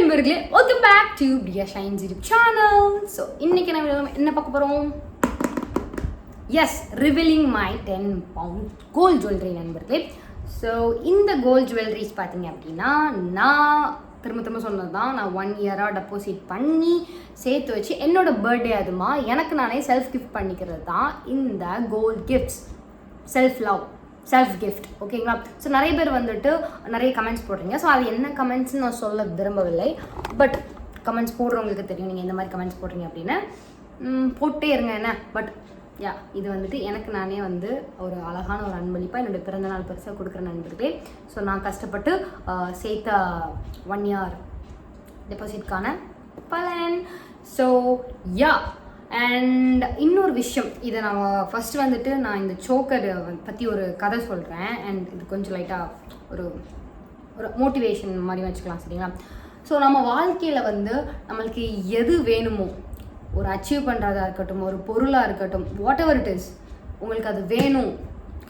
நண்பர்களே, welcome back to Dia Shines YouTube channel. So, இன்னைக்கு நம்ம என்ன பார்க்க போறோம்? Yes, revealing my 10 pound gold jewelry நண்பர்களே. So, இந்த gold jewelries பார்த்தீங்க அப்படின்னா நான் திரும்ப சொன்னதுதான். நான் 1 இயராக டெபாசிட் பண்ணி சேர்த்து வச்சு என்னோட பர்த்டே அதுமா எனக்கு நானே செல்ஃப் கிஃப்ட் பண்ணிக்கிறது தான் இந்த கோல்ட் கிஃப்ட்ஸ். செல்ஃப் கிஃப்ட், ஓகேங்களா? ஸோ நிறைய பேர் வந்துட்டு நிறைய கமெண்ட்ஸ் போடுறீங்க. ஸோ அது என்ன கமெண்ட்ஸ்ன்னு நான் சொல்ல விரும்பவில்லை. பட் கமெண்ட்ஸ் போடுறவங்களுக்கு தெரியும் நீங்கள் எந்த மாதிரி கமெண்ட்ஸ் போடுறீங்க அப்படின்னு. போட்டே இருங்க என்ன. பட் இது வந்துட்டு எனக்கு நானே வந்து ஒரு அழகான ஒரு அன்பளிப்பாக என்னுடைய பிறந்தநாள் பெருசாக கொடுக்குற நண்பர்களே. ஸோ நான் கஷ்டப்பட்டு சேர்த்த 1 இயர் டெபாசிட்கான பலன். ஸோ அண்ட் இன்னொரு விஷயம், இதை நான் ஃபஸ்ட்டு வந்துட்டு நான் இந்த சோக்கர் பற்றி ஒரு கதை சொல்கிறேன். அண்ட் இது கொஞ்சம் லைட்டாக ஒரு மோட்டிவேஷன் மாதிரி வச்சுக்கலாம், சரிங்களா? ஸோ நம்ம வாழ்க்கையில் வந்து நம்மளுக்கு எது வேணுமோ, ஒரு அச்சீவ் பண்ணுறதா இருக்கட்டும், ஒரு பொருளாக இருக்கட்டும், வாட் எவர் இட் இஸ், உங்களுக்கு அது வேணும்,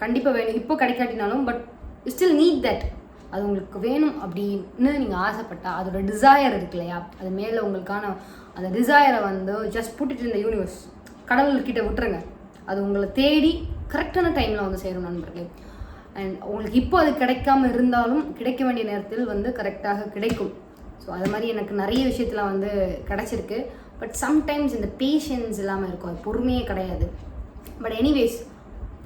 கண்டிப்பாக வேணும். இப்போ கிடைக்காட்டினாலும் but you still need that. அது உங்களுக்கு வேணும் அப்படின்னு நீங்கள் ஆசைப்பட்டால் அதோட டிசையர் இருக்கு இல்லையா, அது மேலே உங்களுக்கான அந்த டிசையரை வந்து just put it in the universe, கடவுள்கிட்ட விட்டுருங்க. அது உங்களை தேடி கரெக்டான டைமில் வந்து சேரும் நண்பர்களே. அண்ட் உங்களுக்கு இப்போ அது கிடைக்காம இருந்தாலும் கிடைக்க வேண்டிய நேரத்தில் வந்து கரெக்டாக கிடைக்கும். ஸோ அது மாதிரி எனக்கு நிறைய விஷயத்தில் வந்து கிடச்சிருக்கு. பட் சம்டைம்ஸ் இந்த பேஷன்ஸ் இல்லாமல் இருக்கும், அது பொறுமையே கிடையாது. பட் எனிவேஸ்,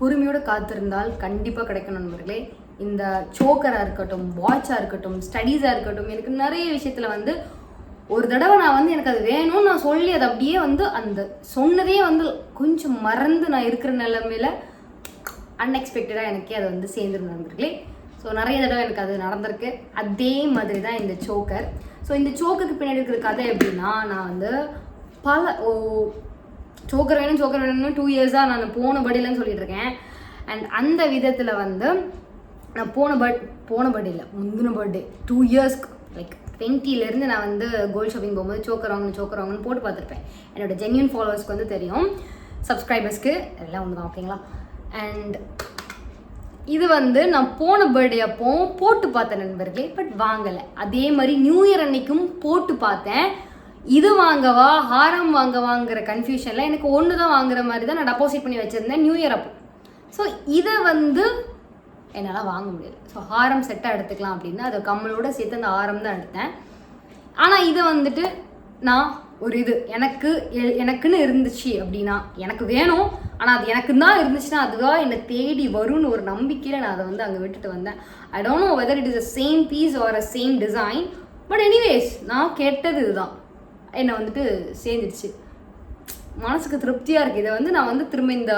பொறுமையோடு காத்திருந்தால் கண்டிப்பாக கிடைக்கும் நண்பர்களே. இந்த சோக்கராக இருக்கட்டும், வாட்சாக இருக்கட்டும், ஸ்டடீஸாக இருக்கட்டும், எனக்கு நிறைய விஷயத்தில் வந்து ஒரு தடவை நான் வந்து எனக்கு அது வேணும்னு நான் சொல்லி அது அப்படியே வந்து அந்த சொன்னதே வந்து கொஞ்சம் மறந்து நான் இருக்கிற நிலைமையில அன்எக்ஸ்பெக்டடாக எனக்கே அது வந்து சேர்ந்துடும் நண்பர்களே. ஸோ நிறைய தடவை எனக்கு அது நடந்திருக்கு. அதே மாதிரி தான் இந்த சோக்கர். ஸோ இந்த சோக்கருக்கு பின்னாடி இருக்கிற கதை எப்படின்னா, நான் வந்து சோக்கர் வேணும்னு 2 இயர்ஸாக நான் போன பர்த்டேலன்னு சொல்லிட்டு இருக்கேன். அண்ட் அந்த விதத்தில் வந்து நான் போன பர்த்டே இல்லை, முந்தின பர்த்டே 2 இயர்ஸ்க்கு லைக் 20லேருந்து நான் வந்து கோல்ட் ஷாப்பிங் போகும்போது சோக்கர் வாங்கணும்னு போட்டு பார்த்துருப்பேன். என்னோட ஜென்யூன் ஃபாலோவர்ஸ்க்கு வந்து தெரியும், சப்ஸ்கிரைபர்ஸ்க்கு எல்லாம் ஒன்று தான், ஓகேங்களா? அண்ட் இது வந்து நான் போன பர்த்டே அப்போ போட்டு பார்த்தேன் நண்பர்களே, பட் வாங்கலை. அதே மாதிரி நியூ இயர் அன்னைக்கும் போட்டு பார்த்தேன். இது வாங்கவா ஹாரம் வாங்கவாங்கிற கன்ஃபியூஷனில் எனக்கு ஒன்று தான் வாங்குற மாதிரி தான் நான் டெபாசிட் பண்ணி வச்சுருந்தேன் நியூ இயர் அப்போ. ஸோ இதை வந்து என்னால் வாங்க முடியல. ஸோ ஹாரம் செட்டாக எடுத்துக்கலாம் அப்படின்னு அது கம்மலோடு சேர்த்து அந்த ஹாரம் தான் எடுத்தேன். ஆனால் இதை வந்துட்டு நான் ஒரு இது எனக்குன்னு இருந்துச்சு அப்படின்னா, எனக்கு வேணும் ஆனால் அது எனக்கு தான் இருந்துச்சுன்னா அதுவாக என்னை தேடி வரும்னு ஒரு நம்பிக்கையில் நான் அதை வந்து அங்கே விட்டுட்டு வந்தேன். I don't know whether it is a same piece or a same design. But anyways, நான் கேட்டது இதுதான், என்னை வந்துட்டு சேர்ந்துடுச்சு. மனசுக்கு திருப்தியாக இருக்குது. இதை வந்து நான் வந்து திரும்ப இந்த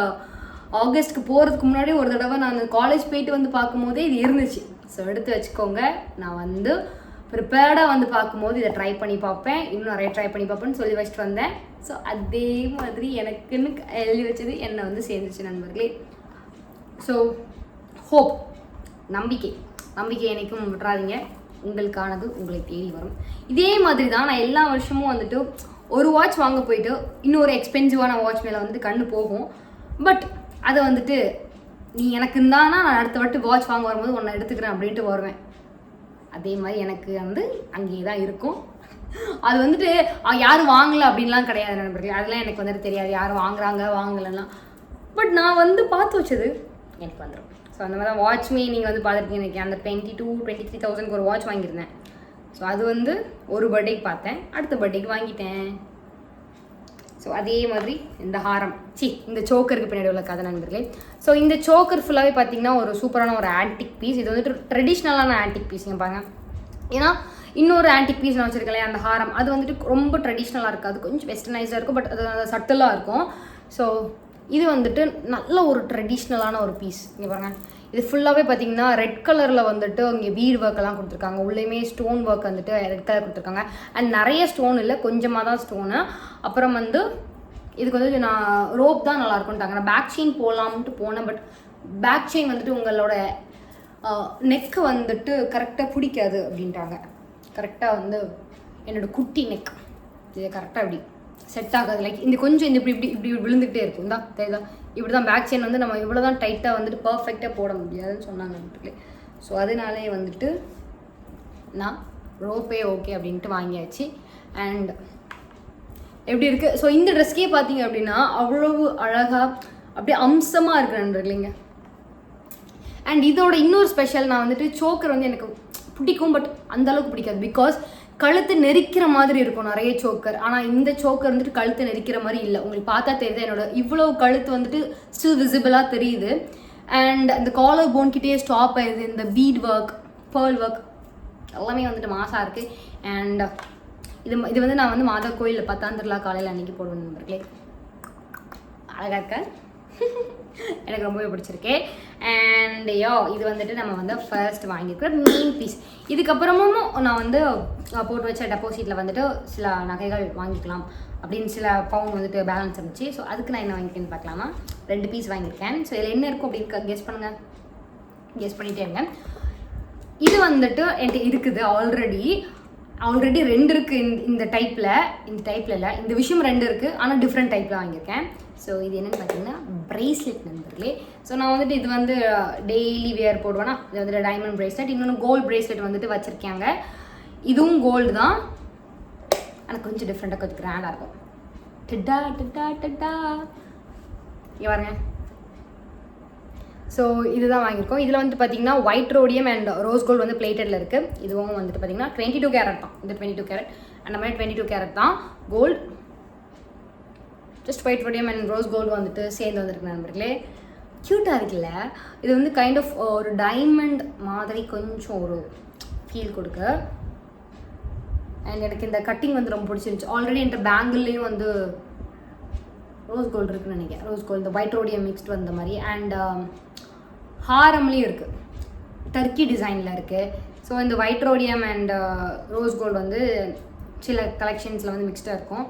ஆகஸ்ட்டுக்கு போகிறதுக்கு முன்னாடி ஒரு தடவை நான் காலேஜ் போயிட்டு வந்து பார்க்கும்போதே இது இருந்துச்சு. ஸோ எடுத்து வச்சுக்கோங்க. நான் வந்து ப்ரிப்பேர்டாக வந்து பார்க்கும்போது இதை ட்ரை பண்ணி பார்ப்பேன், இன்னும் நிறைய ட்ரை பண்ணி பார்ப்பேன்னு சொல்லி வச்சுட்டு வந்தேன். ஸோ அதே மாதிரி எனக்குன்னு எழுதி வச்சது என்னை வந்து சேர்ந்துச்சு நண்பர்களே. ஸோ ஹோப், நம்பிக்கை என்றைக்கும் விட்றாதீங்க. உங்களுக்கானது உங்களை தேடி வரும். இதே மாதிரி தான் நான் எல்லா வருஷமும் வந்துட்டு ஒரு வாட்ச் வாங்க போயிட்டு இன்னொரு எக்ஸ்பென்சிவான வாட்ச் மேலே வந்து கண்ணு போகும். பட் அதை வந்துட்டு நீ எனக்கு இருந்தானா நான் அடுத்த வாட்டி வாட்ச் வாங்க வரும்போது ஒன்று எடுத்துக்கிறேன் அப்படின்ட்டு வருவேன். அதே மாதிரி எனக்கு வந்து அங்கேயே தான் இருக்கும். அது வந்துட்டு யாரும் வாங்கலை அப்படின்லாம் கிடையாது நண்பர்களே. அதெல்லாம் எனக்கு வந்துட்டு தெரியாது யாரும் வாங்கலைன்னா. பட் நான் வந்து பார்த்து வச்சது எனக்கு வந்துடும். ஸோ அந்த மாதிரி தான் வாட்ச்மே நீங்கள் வந்து பார்த்துருக்கீங்க. எனக்கு அந்த 22,000-23,000 ஒரு வாட்ச் வாங்கியிருந்தேன். ஸோ அது வந்து ஒரு பர்த்டேக்கு பார்த்தேன், அடுத்த பர்த்டேக்கு வாங்கிட்டேன். ஸோ அதே மாதிரி இந்த ஹாரம், இந்த சோக்கருக்கு பின்னாடி உள்ள கதை நண்பர்களே. ஸோ இந்த சோக்கர் ஃபுல்லாகவே பார்த்தீங்கன்னா ஒரு சூப்பரான ஒரு ஆன்டிக் பீஸ். இது வந்துட்டு ட்ரெடிஷ்னலான ஆன்டிக் பீஸ். நீங்கள் பாருங்க, ஏன்னா இன்னொரு ஆன்டிக் பீஸ் நான் வச்சுருக்கேன் அந்த ஹாரம், அது வந்துட்டு ரொம்ப ட்ரெடிஷ்னலாக இருக்காது, கொஞ்சம் வெஸ்டர்னைஸாக இருக்கும். பட் அது சட்டிலாக இருக்கும். ஸோ இது வந்துட்டு நல்ல ஒரு ட்ரெடிஷ்னலான ஒரு பீஸ். இங்கே பாருங்கள், இது ஃபுல்லாகவே பார்த்தீங்கன்னா ரெட் கலரில் வந்துட்டு இங்கே வீடு ஒர்க்கெல்லாம் கொடுத்துருக்காங்க. உள்ளேயுமே ஸ்டோன் ஒர்க் வந்துட்டு ரெட் கலர் கொடுத்துருக்காங்க. அண்ட் நிறைய ஸ்டோன் இல்லை, கொஞ்சமாக தான் ஸ்டோனு. அப்புறம் வந்து இதுக்கு வந்து நான் ரோப் தான் நல்லாயிருக்கும்ட்டாங்க. நான் பேக் செயின் போகலாம்ட்டு போனேன். பட் பேக் செயின் வந்துட்டு உங்களோட நெக்கு வந்துட்டு கரெக்டாக பிடிக்காது அப்படின்ட்டாங்க. கரெக்டாக வந்து என்னோடய குட்டி நெக் இது கரெக்டாக இப்படி செட் ஆகாது. லைக் இந்த கொஞ்சம் இந்த இப்படி விழுந்துகிட்டே இருக்கும் தான் தெரியுதா. இப்படி தான் பேக் செயின் வந்து நம்ம இவ்வளோ தான் டைட்டாக வந்துட்டு பர்ஃபெக்டாக போட முடியாதுன்னு சொன்னாங்க. ஸோ அதனாலே வந்துட்டு நான் ரோப்பே ஓகே அப்படின்ட்டு வாங்கியாச்சு. அண்ட் எப்படி இருக்குது, ஸோ இந்த ட்ரெஸ்க்கே பார்த்தீங்க அப்படின்னா அவ்வளவு அழகாக அப்படியே அம்சமாக இருக்கு நண்பர்களைங்க. அண்ட் இதோட இன்னொரு ஸ்பெஷல், நான் வந்துட்டு சோக்கர் வந்து எனக்கு பிடிக்கும், பட் அந்தளவுக்கு பிடிக்காது. பிகாஸ் கழுத்து நெரிக்கிற மாதிரி இருக்கும் நிறைய சோக்கர். ஆனால் இந்த சோக்கர் வந்துட்டு கழுத்து நெரிக்கிற மாதிரி இல்லை. உங்களுக்கு பார்த்தா தெரியுது என்னோட இவ்வளோ கழுத்து வந்துட்டு ஸ்டில் விசிபிளாக தெரியுது. அண்ட் அந்த காலர் போன்கிட்டே ஸ்டாப் ஆயிடுது. இந்த பீட் ஒர்க், பேர்ல் ஒர்க் எல்லாமே வந்துட்டு மாசாக இருக்குது. அண்ட் இது வந்து நான் வந்து மாதா கோயிலில் 10ஆம் திருவிழா காலையில் அன்றைக்கி போடுவேன் நண்பர்களே. அழகாக இருக்க எனக்கு ரொம்பவே பிடிச்சிருக்கு. அண்ட் இது வந்துட்டு நம்ம வந்து ஃபர்ஸ்ட் வாங்கியிருக்கிற மெயின் பீஸ். இதுக்கப்புறமும் நான் வந்து போட்டு வச்ச டெபாசிட்டில் வந்துட்டு சில நகைகள் வாங்கிக்கலாம் அப்படின்னு சில பவுன் வந்துட்டு பேலன்ஸ் இருந்துச்சு. ஸோ அதுக்கு நான் என்ன வாங்கியிருக்கேன்னு பார்க்கலாமா. 2 பீஸ் வாங்கியிருக்கேன். ஸோ இதில் என்ன இருக்கும் அப்படின்னு கெஸ் பண்ணுங்கள். கெஸ் பண்ணிகிட்டே இருங்க. இது வந்துட்டு என்கிட்ட இருக்குது ஆல்ரெடி 2 இருக்குது இந்த டைப்பில் இல்லை, இந்த விஷயம் 2 இருக்குது, ஆனால் டிஃப்ரெண்ட் டைப்பில் வாங்கியிருக்கேன். ஸோ இது என்னென்னு பார்த்தீங்கன்னா ப்ரேஸ்லெட் நண்பர்களே. ஸோ நான் வந்துட்டு இது வந்து டெய்லி வேர் போடுவேன்னா, இது வந்துட்டு டைமண்ட் ப்ரேஸ்லெட். இன்னொன்று கோல்டு ப்ரேஸ்லெட் வந்துட்டு வச்சுருக்காங்க. இதுவும் கோல்டு தான், ஆனால் கொஞ்சம் டிஃப்ரெண்ட்டாக கொஞ்சம் கிராண்டாக இருக்கும். டிட்டா டிட்டா டிட்டா இங்கே பாருங்க. ஸோ இதுதான் வாங்கியிருக்கோம். இதில் வந்துட்டு பார்த்தீங்கன்னா white rhodium and rose gold வந்து பிளேட்டடில் இருக்குது. இதுவும் வந்துட்டு பார்த்தீங்கன்னா 22 கேரட் தான். இது 22 கேரட் அந்த மாதிரி 22 கேரட் தான் gold. Just white rhodium and rose gold வந்துட்டு சேர்ந்து வந்துருக்கு நண்பர்களே. க்யூட்டாக இருக்குல்ல. இது வந்து கைண்ட் ஆஃப் ஒரு டைமண்ட் மாதிரி கொஞ்சம் ஒரு ஃபீல் கொடுக்க. அண்ட் எனக்கு இந்த கட்டிங் வந்து ரொம்ப பிடிச்சிருந்துச்சு. ஆல்ரெடி என்கிட்ட பேங்கிள்லேயும் வந்து ரோஸ் கோல்டு இருக்குன்னு நினைக்கிறேன். ரோஸ் கோல்டு இந்த ஒயிட் ரோடியம் மிக்ஸ்ட் வந்த மாதிரி. அண்ட் ஹாரம்லேயும் இருக்குது, டர்க்கி டிசைனில் இருக்குது. ஸோ இந்த white rhodium and rose gold வந்து சில கலெக்ஷன்ஸில் வந்து மிக்ஸ்டாக இருக்கும்.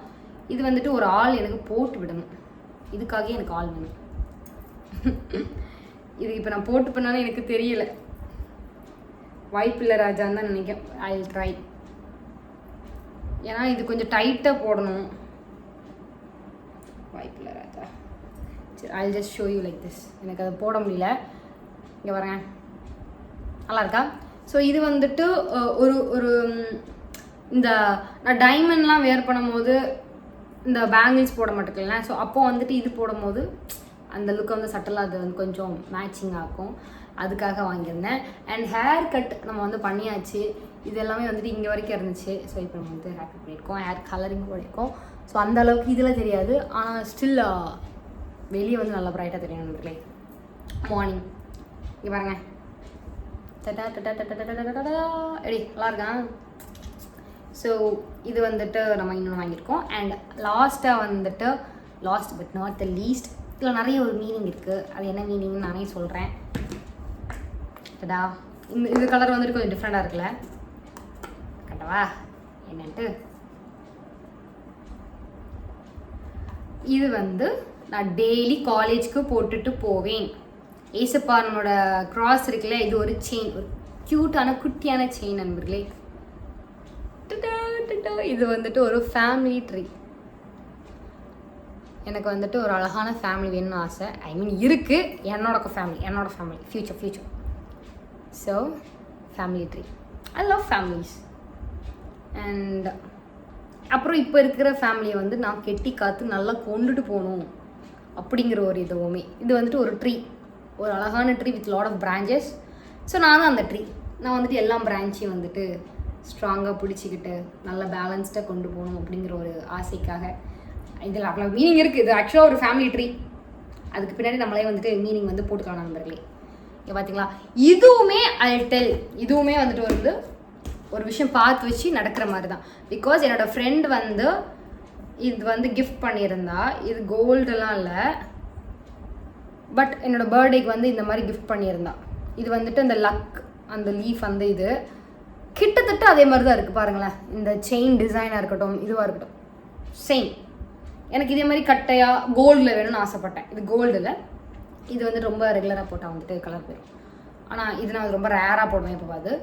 இது வந்துட்டு ஒரு ஆள் எனக்கு போட்டு விடணும், இதுக்காகவே எனக்கு ஆள் வேணும். இது இப்போ நான் போட்டு பண்ணாலும் எனக்கு தெரியல, வாய்ப்பில்லை ராஜான்னு தான் நினைக்கிறேன். I will try. ஏன்னா இது கொஞ்சம் டைட்டாக போடணும். வாய்ப்பில்லை ராஜா. சரி, I will just show you like this. எனக்கு அதை போட முடியல. இங்கே வரேன், நல்லா இருக்கா? ஸோ இது வந்துட்டு ஒரு இந்த நான் டைமண்ட்லாம் வேர் பண்ணும்போது இந்த பேங்கிள்ஸ் போட மாட்டேங்கல. ஸோ அப்போது வந்துட்டு இது போடும்போது அந்த லுக்கை வந்து சட்டலாக அது வந்து கொஞ்சம் மேட்சிங் ஆகும். அதுக்காக வாங்கியிருந்தேன். அண்ட் ஹேர் கட் நம்ம வந்து பண்ணியாச்சு. இது எல்லாமே வந்துட்டு இங்கே வரைக்கும் இருந்துச்சு. ஸோ இப்போ நம்ம வந்து ஹேர் கட் பண்ணியிருக்கோம், ஹேர் கலரிங் பண்ணியிருக்கோம். ஸோ அந்த அளவுக்கு இதில் தெரியாது, ஆனால் ஸ்டில் வெளியே வந்து நல்லா ப்ரைட்டாக தெரியும் நண்பர்களே. மார்னிங் இங்கே பாருங்க, டட்டா டட்டா டட்டா டட்டா டட்டா எடி நல்லா இருக்கான். ஸோ இது வந்துட்டு நம்ம இன்னொன்று வாங்கியிருக்கோம். அண்ட் லாஸ்ட்டாக வந்துட்டு last but not the least, இதில் நிறைய ஒரு மீனிங் இருக்குது. அது என்ன மீனிங்னு நானே சொல்கிறேன். டடா இந்த கலர் வந்துட்டு கொஞ்சம் டிஃப்ரெண்ட்டாக இருக்குல்ல, கட்டவா என்னன்ட்டு. இது வந்து நான் டெய்லி காலேஜ்க்கு போட்டுட்டு போவேன். ஏசப்பா நம்மளோட க்ராஸ் இருக்குல்ல, இது ஒரு செயின், ஒரு க்யூட்டான குட்டியான செயின் நண்பர்களே. இது வந்துட்டு ஒரு ஃபேமிலி ட்ரீ. எனக்கு வந்துட்டு ஒரு அழகான ஃபேமிலி வேணும்னு ஆசை. ஐ மீன் இருக்குது, என்னோட family future. So family tree, I love families. And அப்புறம் இப்போ இருக்கிற ஃபேமிலியை வந்து நான் கெட்டி காத்து நல்லா கொண்டுட்டு போகணும் அப்படிங்கிற ஒரு இதுவுமே. இது வந்துட்டு ஒரு ட்ரீ, ஒரு அழகான tree with lot of branches. So நான் தான் அந்த ட்ரீ. நான் வந்துட்டு எல்லா பிரான்ச்சையும் வந்துட்டு ஸ்ட்ராங்காக பிடிச்சிக்கிட்டு நல்லா பேலன்ஸ்டாக கொண்டு போகணும் அப்படிங்கிற ஒரு ஆசைக்காக. இதில் அவ்வளோ மீனிங் இருக்குது. இது ஆக்சுவலாக ஒரு ஃபேமிலி ட்ரீ. அதுக்கு பின்னாடி நம்மளே வந்துட்டு மீனிங் வந்து போட்டுக்கலாம் நண்பர்களே. இங்கே பார்த்தீங்களா, இதுவுமே வந்துட்டு ஒரு விஷயம் பார்த்து வச்சு நடக்கிற மாதிரி தான். பிகாஸ் என்னோடய ஃப்ரெண்ட் வந்து இது வந்து கிஃப்ட் பண்ணியிருந்தா. இது கோல்டெல்லாம் இல்லை, பட் என்னோடய பர்த்டேக்கு வந்து இந்த மாதிரி கிஃப்ட் பண்ணியிருந்தா. இது வந்துட்டு அந்த லக், அந்த லீஃப், அந்த இது கிட்டத்தட்ட அதே மாதிரி தான் இருக்குது பாருங்களேன். இந்த செயின் டிசைனாக இருக்கட்டும், இதுவாக இருக்கட்டும், சேம். எனக்கு இதே மாதிரி கட்டையாக கோல்டில் வேணும்னு ஆசைப்பட்டேன். இது கோல்டில், இது வந்து ரொம்ப ரெகுலராக போட்டால் வந்துட்டு கலர் போயிடும். ஆனால் இது நான் ரொம்ப ரேராக போடுவேன் இப்போ பார்த்து.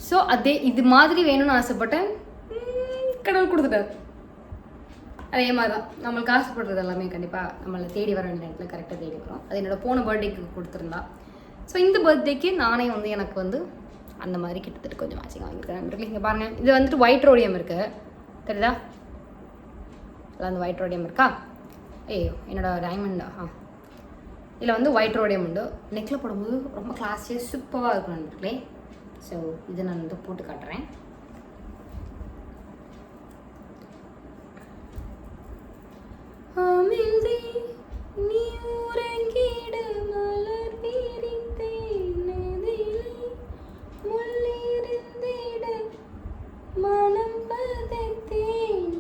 ஸோ அதே இது மாதிரி வேணும்னு ஆசைப்பட்டேன், கடவுள் கொடுத்துட்டார். அதே மாதிரி தான் நம்மளுக்கு ஆசைப்படுறது எல்லாமே கண்டிப்பாக நம்மளை தேடி வர வேண்டிய இடத்துல கரெக்டாக தேடி வரும். அது என்னோடய போன பர்த்டேக்கு கொடுத்துருந்தா. ஸோ இந்த பர்த்டேக்கு நானே வந்து எனக்கு வந்து அந்த மாதிரி கிட்டத்தட்ட கொஞ்சம் மேட்சிங் வாங்கியிருக்கேன். இங்கே பாருங்கள், இது வந்துட்டு ஒயிட் ரோடியம் இருக்குது, தெரியுதா? அதில் அந்த ஒயிட் ரோடியம் இருக்கா? ஐயோ என்னோடய டைமண்ட். இதில் வந்து ஒயிட் ரோடியம் உண்டு. நெக்கில் போடும்போது ரொம்ப கிளாஸியாக சூப்பராக இருக்கும் நண்பர்களே. ஸோ இதை நான் வந்து போட்டு காட்டுறேன். நீ உறங்கிட மலர் முள்ளிருந்திட மனம் பதைத்தேன்.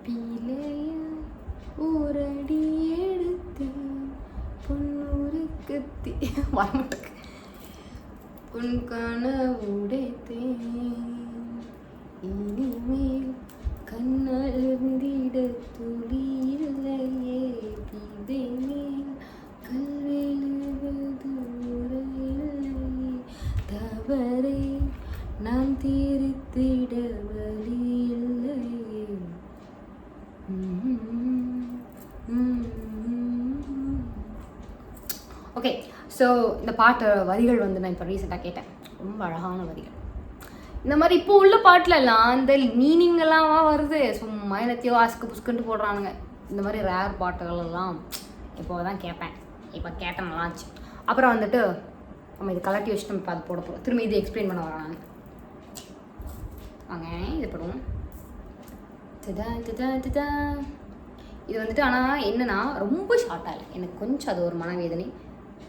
பிழைய ஊரடி எடுத்து பொன்னூருக்கு வரமாட்டேன் உன் கனவுடைத்தேன். இனிமேல் கண்ணழுந்திட துளி இல்லையே மேல் கல்வெழுவது உரையில்லையே தவறை நான் தீர்த்திட வழி இல்லையே. ஓகே, ஸோ இந்த பாட்டு வரிகள் வந்து நான் இப்போ ரீசெண்டாக கேட்டேன். ரொம்ப அழகான வரிகள். இந்த மாதிரி இப்போ உள்ள பாட்டிலலாம் அந்த மீனிங்கெல்லாம் வருது, சும்மா என்னத்தையோ ஆஸ்க்கு புஸ்குன்ட்டு போடுறானுங்க. இந்த மாதிரி ரேர் பாட்டுகள் எல்லாம் இப்போ தான் கேட்பேன். இப்போ கேட்டேன் நல்லாச்சு. அப்புறம் வந்துட்டு நம்ம இது கலட்டி வச்சுட்டு நம்ம அது போட போகிறோம். திரும்பி இது எக்ஸ்பிளைன் பண்ண வரேன் நான். வாங்க இது போடுவோம். இது வந்துட்டு ஆனால் என்னன்னா ரொம்ப ஷார்ட்டாக இல்லை, எனக்கு கொஞ்சம் அது ஒரு மனவேதனை.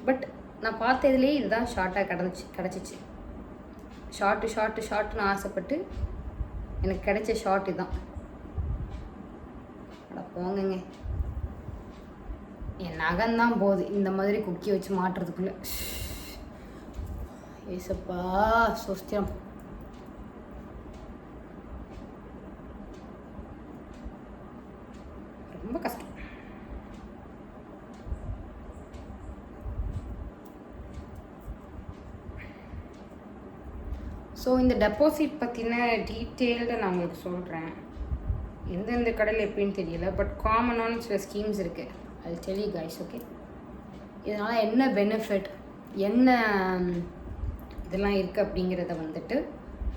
பட் நான் பார்த்த இதுலேயே இதுதான் ஷார்ட்டாக கிடச்சிச்சு. ஷார்ட்டுன்னு ஆசைப்பட்டு எனக்கு கிடைச்ச ஷார்ட் இதுதான். அட போங்கங்க, என் நகம்தான் போகுது இந்த மாதிரி குக்கி வச்சு மாட்டுறதுக்குள்ள. ஏசப்பா சொஸ்திரம். ரொம்ப கஷ்டம். ஸோ இந்த டெபாசிட் பற்றின டீட்டெயில்டு நான் உங்களுக்கு சொல்கிறேன். எந்தெந்த கடையில் எப்படின்னு தெரியல, பட் காமனான சில ஸ்கீம்ஸ் இருக்குது. அது டெல் யூ கைஸ். ஓகே, இதனால் என்ன பெனிஃபிட், என்ன இதெல்லாம் இருக்குது அப்படிங்கிறத வந்துட்டு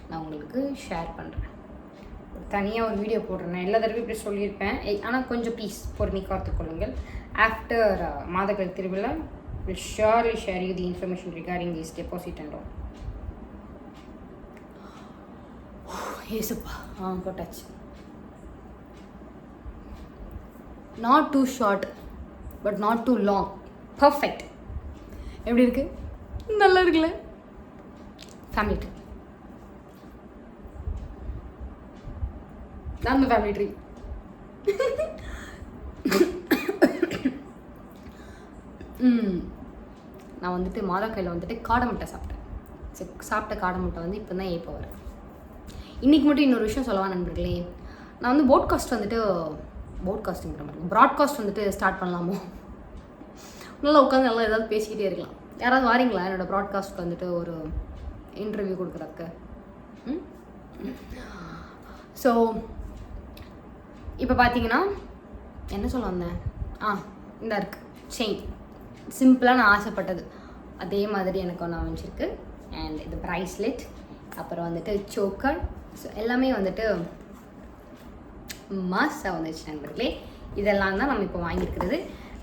நான் உங்களுக்கு ஷேர் பண்ணுறேன். தனியாக ஒரு வீடியோ போடுறேன். நான் எல்லா தடவையும் இப்படி சொல்லியிருப்பேன், ஆனால் கொஞ்சம் ப்ளீஸ் பொறுமை காத்துக்கொள்ளுங்கள். ஆஃப்டர் மாதங்கள் திருவிழா will surely share you the information regarding this deposit and all. ஏசுப்பா போட்டாச்சு. Not too short but not too long, perfect. எப்படி இருக்கு? நல்லா இருக்குல்ல? ஃபேமிலி ட்ரீ, நம்ம ஃபேமிலி ட்ரீ. நான் வந்துட்டு மாதாக்கையில் வந்துட்டு காடை முட்டை சாப்பிட்டேன். சாப்பிட்ட காடை முட்டை வந்து இப்போ தான் ஏப்போ வரேன். இன்றைக்கி மட்டும் இன்னொரு விஷயம் சொல்லவா நண்பர்களே, நான் வந்து ப்ராட்காஸ்ட் வந்துட்டு ஸ்டார்ட் பண்ணலாமோ? நல்லா உட்காந்து நல்லா ஏதாவது பேசிக்கிட்டே இருக்கலாம். யாராவது வாரீங்களா என்னோடய ப்ராட்காஸ்ட்டுக்கு வந்துட்டு ஒரு இன்டர்வியூ கொடுக்குறதுக்கு? ஸோ இப்போ பார்த்தீங்கன்னா என்ன சொல்ல வந்தேன், இந்த இருக்குது செயின். சிம்பிளாக நான் ஆசைப்பட்டது அதே மாதிரி எனக்கு ஒன்று அமைஞ்சிருக்கு. அண்ட் இது ப்ரைஸ்லெட், அப்புறம் வந்துட்டு சோக்கர். ஸோ எல்லாமே வந்துட்டு மாஸாக வந்துச்சு நண்பர்களே. இதெல்லாம் தான் நம்ம இப்போ வாங்கியிருக்கிறது.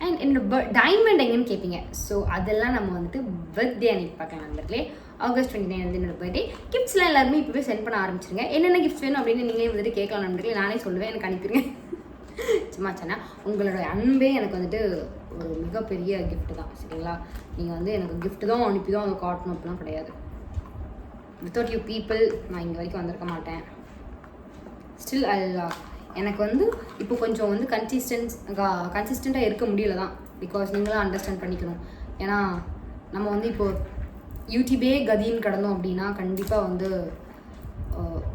அண்ட் என்னோட டைமண்ட் எங்கன்னு கேட்பீங்க. ஸோ அதெல்லாம் நம்ம வந்துட்டு பர்த்டே அன்னைக்கு பார்க்கலாம் நண்பர்களே. August 29 வந்து என்னோட பர்த்டே. கிஃப்ட்ஸ்லாம் எல்லாருமே இப்போவே சென்ட் பண்ண ஆரம்பிச்சிருங்க. என்னென்ன கிஃப்ட்ஸ் வேணும் அப்படின்னு நீங்களே வந்துட்டு கேட்கலாம் நண்பர்களே. நானே சொல்லுவேன், எனக்கு அனுப்பிடுங்க. சும்மா சொன்னா உங்களோட அன்பே எனக்கு வந்துட்டு ஒரு மிகப்பெரிய கிஃப்ட் தான், சரிங்களா? நீங்கள் வந்து எனக்கு கிஃப்ட் தான் அனுப்பி தான் அதை காட்டணும் அப்படிலாம் கிடையாது. வித்தவுட் யூ பீப்புள் நான் இங்கே வரைக்கும் வந்திருக்க மாட்டேன். ஸ்டில் எனக்கு வந்து இப்போ கொஞ்சம் வந்து கன்சிஸ்டண்ட்டாக இருக்க முடியல தான். பிகாஸ் நீங்களாம் அண்டர்ஸ்டாண்ட் பண்ணிக்கணும். ஏன்னா நம்ம வந்து இப்போது யூடியூபே கதின்னு கிடந்தோம் அப்படின்னா கண்டிப்பாக வந்து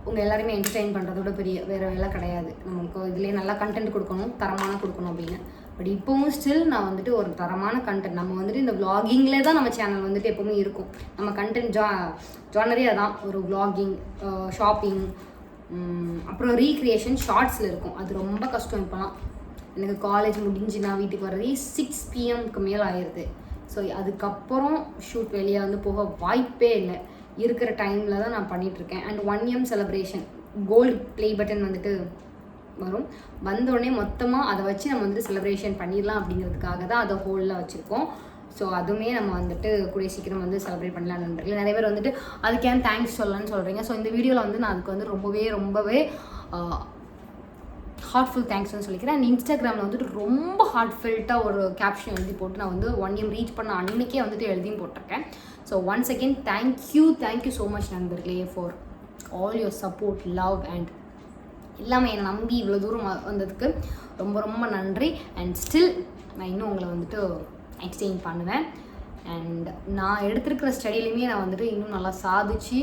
உங்கள் எல்லாருமே என்டர்டெயின் பண்ணுறதோட பெரிய வேறு வேலை கிடையாது. நமக்கு இதுலேயே நல்லா கண்டென்ட் கொடுக்கணும், தரமான கொடுக்கணும் அப்படின்னு. பட் இப்போவும் ஸ்டில் நான் வந்துட்டு ஒரு தரமான கண்டென்ட், நம்ம வந்துட்டு இந்த விளாகிங்லே தான் நம்ம சேனல் வந்துட்டு எப்போவுமே இருக்கும். நம்ம கண்டென்ட் ஜானரே அதான், ஒரு விளாகிங், ஷாப்பிங், அப்புறம் ரீக்ரியேஷன் ஷார்ட்ஸில் இருக்கும். அது ரொம்ப கஷ்டம் இப்போலாம். எனக்கு காலேஜ் முடிஞ்சு நான் வீட்டுக்கு வர்றதே 6 PM மேலே ஆயிடுது. ஸோ அதுக்கப்புறம் ஷூட் வெளியே வந்து போக வாய்ப்பே இல்லை. இருக்கிற டைமில் தான் நான் பண்ணிகிட்ருக்கேன். And 1M celebration gold play button வந்துட்டு வரும். வந்தோடனே மொத்தமாக அதை வச்சு நம்ம வந்துட்டு செலிப்ரேஷன் பண்ணிடலாம் அப்படிங்கிறதுக்காக தான் அதை ஹோலில் வச்சுருக்கோம். ஸோ அதுவுமே நம்ம வந்துட்டு கூடிய சீக்கிரம் வந்து செலிப்ரேட் பண்ணலான்னு நண்பர்கள். நிறைய பேர் வந்துட்டு அதுக்கு ஏன் தேங்க்ஸ் சொல்லலான்னு சொல்கிறீங்க. ஸோ இந்த வீடியோவில் வந்து நான் அதுக்கு வந்து ரொம்பவே ஹார்ட்ஃபுல் தேங்க்ஸ்னு சொல்லிக்கிறேன். அண்ட் இன்ஸ்டாகிராமில் வந்துட்டு ரொம்ப ஹார்ட்ஃபெல்ட்டாக ஒரு கேப்ஷன் எழுதி போட்டு நான் வந்து 1M ரீச் பண்ண அன்றைக்கே வந்துட்டு எழுதியும் போட்டிருக்கேன். So once again thank you so much நண்பர்களே for all your support, love and எல்லாமே என்னை நம்பி இவ்வளோ தூரம் வந்ததுக்கு ரொம்ப நன்றி. அண்ட் ஸ்டில் நான் இன்னும் உங்களை வந்துட்டு எக்ஸ்சேஞ்ச் பண்ணுவேன். அண்ட் நான் எடுத்திருக்கிற ஸ்டடியிலையுமே நான் வந்துட்டு இன்னும் நல்லா சாதிச்சு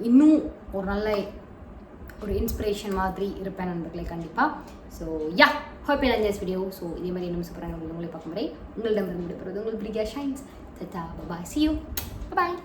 இன்னும் ஒரு நல்ல ஒரு இன்ஸ்பிரேஷன் மாதிரி இருப்பேன் நண்பர்களே கண்டிப்பாக. So yeah, hope you enjoy this video. So இதே மாதிரி இன்னும் சூப்பரான உங்களை பார்க்கும் வரை உங்களிடம் விடைபெறுவது உங்களுக்கு Priya shines. Tata, bye, see you, bye.